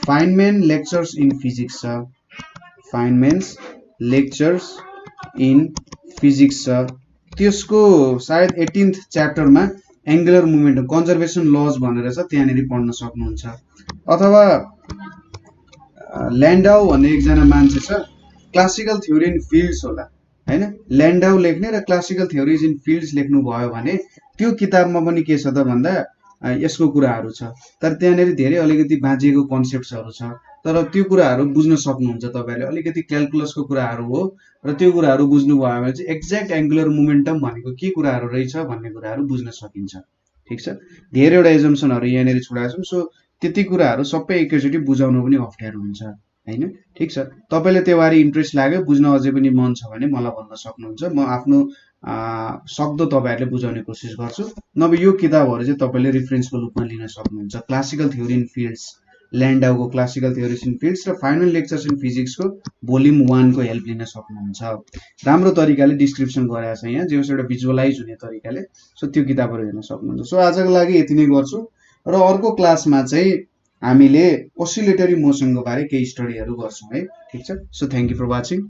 [SPEAKER 1] फाइनम्यान लेक्चर्स इन फिजिक्स छ, फाइनम्यान्स लेक्चर्स इन फिजिक्स छ, त्यसको सायद 18th च्याप्टरमा एंगुलर मोमेन्टम कन्जर्भेसन लज भनेर छ, त्यहाँनेरि पढ्न सक्नुहुन्छ। अथवा ल्यान्डाउ भन्ने एकजना मान्छे छ, क्लासिकल थ्योरी इन फिल्ड्स होला हैन, ल्यान्डाउ लेख्ने र क्लासिकल थ्योरीज इन फिल्ड्स लेख्नु भयो भने त्यो किताबमा पनि के छ त भन्दा यसको कुराहरू छ, तर त्यहाँनेरि धेरै अलिकति बाँझिएको कन्सेप्ट्सहरु छ। तर त्यो कुराहरू बुझ्न सक्नुहुन्छ तपाईहरुले, अलिकति क्याल्कुलसको कुराहरू हो र त्यो कुराहरू बुझ्नु भयो भने चाहिँ एक्ज्याक्ट एंगुलर मोमेन्टम भनेको के कुराहरू रहेछ भन्ने कुराहरू बुझ्न सकिन्छ। ठीक छ, धेरैवटा एजम्पसनहरु यहाँनेरि छुडाएको छौं। सो त्यति कुराहरू सबै एकैचोटी बुझाउन पनि अप्ठ्यारो हुन्छ हैन। ठीक छ, तपाईले त्यो बारे इन्ट्रेस्ट लाग्यो, बुझ्न अझै पनि मन छ भने मलाई भन्न सक्नुहुन्छ, म आफ्नो सक्दो तपाईहरुले बुझाउने कोसिस गर्छु। नभए यो किताबहरु चाहिँ तपाईले रेफरेन्सको रूपमा लिन सक्नुहुन्छ। क्लासिकल थ्योरी इन फिल्ड्स, ल्यान्डाउको क्लासिकल थ्योरीज इन फिल्ड्स र फाइनल लेक्चर्स इन फिजिक्सको भोल्युम 1 को हेल्प लिन सक्नुहुन्छ। राम्रो तरिकाले डिस्क्रिप्सन गरेको छ यहाँ, जो एउटा भिजुअलाइज हुने तरिकाले। सो त्यो किताबहरु हेर्न सक्नुहुन्छ। सो आजको लागि यति नै गर्छु र अर्को क्लासमा चाहिँ हामीले ओसिलेटरी मोसनको बारे केही स्टडीहरु गर्छौं है। ठीक छ, so thank you for watching.